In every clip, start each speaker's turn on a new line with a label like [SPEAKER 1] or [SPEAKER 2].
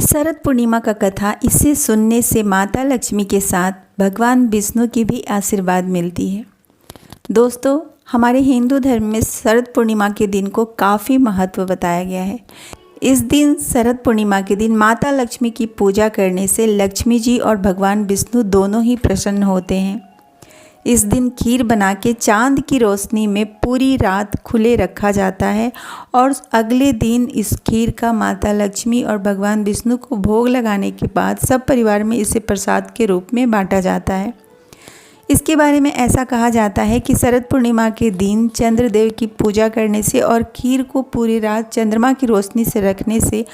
[SPEAKER 1] शरद पूर्णिमा का कथा, इसे सुनने से माता लक्ष्मी के साथ भगवान विष्णु की भी आशीर्वाद मिलती है। दोस्तों, हमारे हिंदू धर्म में शरद पूर्णिमा के दिन को काफ़ी महत्व बताया गया है। इस दिन शरद पूर्णिमा के दिन माता लक्ष्मी की पूजा करने से लक्ष्मी जी और भगवान विष्णु दोनों ही प्रसन्न होते हैं। इस दिन खीर बना के चांद की रोशनी में पूरी रात खुले रखा जाता है और अगले दिन इस खीर का माता लक्ष्मी और भगवान विष्णु को भोग लगाने के बाद सब परिवार में इसे प्रसाद के रूप में बांटा जाता है। इसके बारे में ऐसा कहा जाता है कि शरद पूर्णिमा के दिन चंद्रदेव की पूजा करने से और खीर को पूरी रात चंद्रमा की रोशनी से रखने से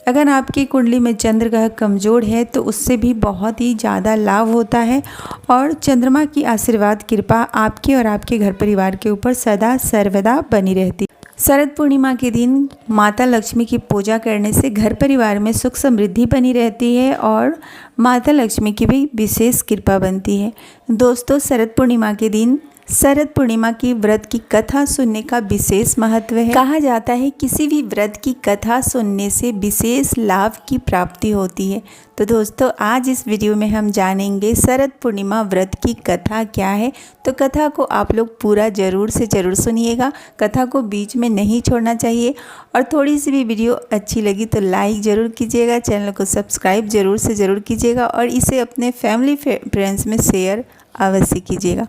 [SPEAKER 1] अगर आपकी कुंडली में चंद्र ग्रह कमज़ोर है तो उससे भी बहुत ही ज़्यादा लाभ होता है और चंद्रमा की आशीर्वाद कृपा आपके और आपके घर परिवार के ऊपर सदा सर्वदा बनी रहती है। शरद पूर्णिमा के दिन माता लक्ष्मी की पूजा करने से घर परिवार में सुख समृद्धि बनी रहती है और माता लक्ष्मी की भी विशेष कृपा बनती है। दोस्तों, शरद पूर्णिमा के दिन शरद पूर्णिमा की व्रत की कथा सुनने का विशेष महत्व है। कहा जाता है किसी भी व्रत की कथा सुनने से विशेष लाभ की प्राप्ति होती है। तो दोस्तों, आज इस वीडियो में हम जानेंगे शरद पूर्णिमा व्रत की कथा क्या है। तो कथा को आप लोग पूरा ज़रूर से ज़रूर सुनिएगा, कथा को बीच में नहीं छोड़ना चाहिए। और थोड़ी सी भी वीडियो अच्छी लगी तो लाइक ज़रूर कीजिएगा, चैनल को सब्सक्राइब ज़रूर से ज़रूर कीजिएगा और इसे अपने फैमिली फ्रेंड्स में शेयर अवश्य कीजिएगा।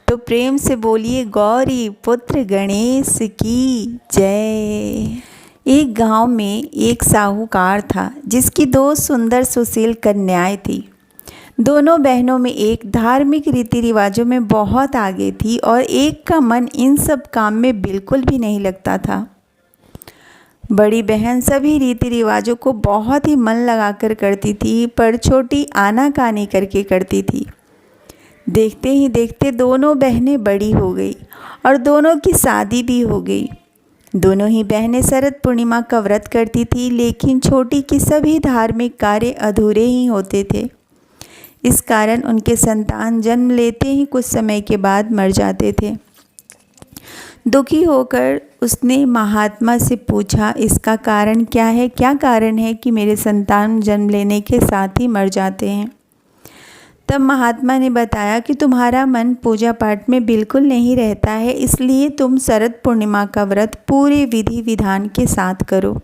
[SPEAKER 1] तो प्रेम से बोलिए गौरी पुत्र गणेश की जय। एक गांव में एक साहूकार था जिसकी दो सुंदर सुशील कन्याएं थी। दोनों बहनों में एक धार्मिक रीति रिवाजों में बहुत आगे थी और एक का मन इन सब काम में बिल्कुल भी नहीं लगता था। बड़ी बहन सभी रीति रिवाजों को बहुत ही मन लगाकर करती थी, पर छोटी आनाकानी करके करती थी। देखते ही देखते दोनों बहनें बड़ी हो गई और दोनों की शादी भी हो गई। दोनों ही बहनें शरद पूर्णिमा का व्रत करती थी, लेकिन छोटी की सभी धार्मिक कार्य अधूरे ही होते थे। इस कारण उनके संतान जन्म लेते ही कुछ समय के बाद मर जाते थे। दुखी होकर उसने महात्मा से पूछा, इसका कारण क्या है? क्या कारण है कि मेरे संतान जन्म लेने के साथ ही मर जाते हैं? तब महात्मा ने बताया कि तुम्हारा मन पूजा पाठ में बिल्कुल नहीं रहता है, इसलिए तुम शरद पूर्णिमा का व्रत पूरे विधि विधान के साथ करो।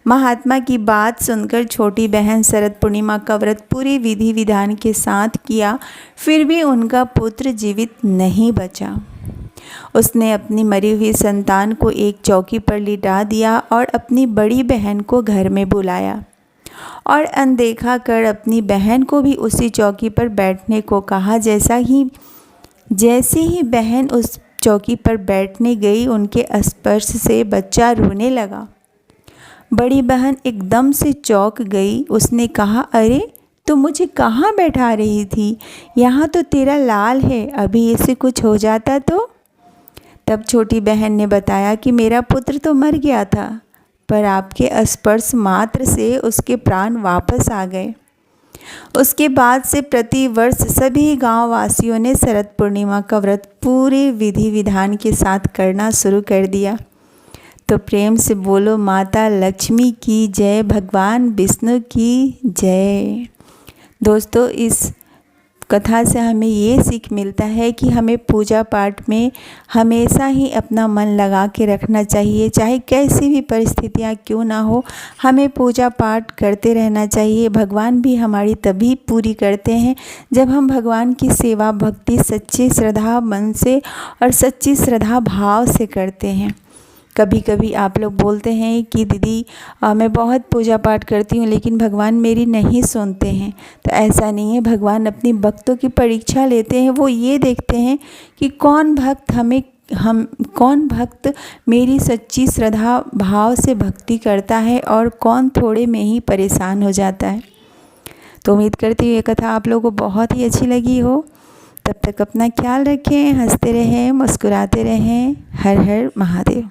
[SPEAKER 1] महात्मा की बात सुनकर छोटी बहन शरद पूर्णिमा का व्रत पूरे विधि विधान के साथ किया, फिर भी उनका पुत्र जीवित नहीं बचा। उसने अपनी मरी हुई संतान को एक चौकी पर लिटा दिया और अपनी बड़ी बहन को घर में बुलाया और अनदेखा कर अपनी बहन को भी उसी चौकी पर बैठने को कहा। जैसे ही बहन उस चौकी पर बैठने गई, उनके स्पर्श से बच्चा रोने लगा। बड़ी बहन एकदम से चौंक गई। उसने कहा, अरे तुम मुझे कहाँ बैठा रही थी? यहाँ तो तेरा लाल है, अभी इसे कुछ हो जाता तो? तब छोटी बहन ने बताया कि मेरा पुत्र तो मर गया था, पर आपके स्पर्श मात्र से उसके प्राण वापस आ गए। उसके बाद से प्रतिवर्ष सभी गांव वासियों ने शरद पूर्णिमा का व्रत पूरे विधि विधान के साथ करना शुरू कर दिया। तो प्रेम से बोलो माता लक्ष्मी की जय, भगवान विष्णु की जय। दोस्तों, इस कथा से हमें ये सीख मिलता है कि हमें पूजा पाठ में हमेशा ही अपना मन लगा के रखना चाहिए, चाहे कैसी भी परिस्थितियाँ क्यों ना हो, हमें पूजा पाठ करते रहना चाहिए। भगवान भी हमारी तभी पूरी करते हैं जब हम भगवान की सेवा भक्ति सच्ची श्रद्धा मन से और सच्ची श्रद्धा भाव से करते हैं। कभी कभी आप लोग बोलते हैं कि दीदी मैं बहुत पूजा पाठ करती हूँ लेकिन भगवान मेरी नहीं सुनते हैं। तो ऐसा नहीं है, भगवान अपनी भक्तों की परीक्षा लेते हैं। वो ये देखते हैं कि कौन भक्त मेरी सच्ची श्रद्धा भाव से भक्ति करता है और कौन थोड़े में ही परेशान हो जाता है। तो उम्मीद करती हूँ ये कथा आप लोगों को बहुत ही अच्छी लगी हो। तब तक अपना ख्याल रखें, हंसते रहें, मुस्कुराते रहें। हर हर महादेव।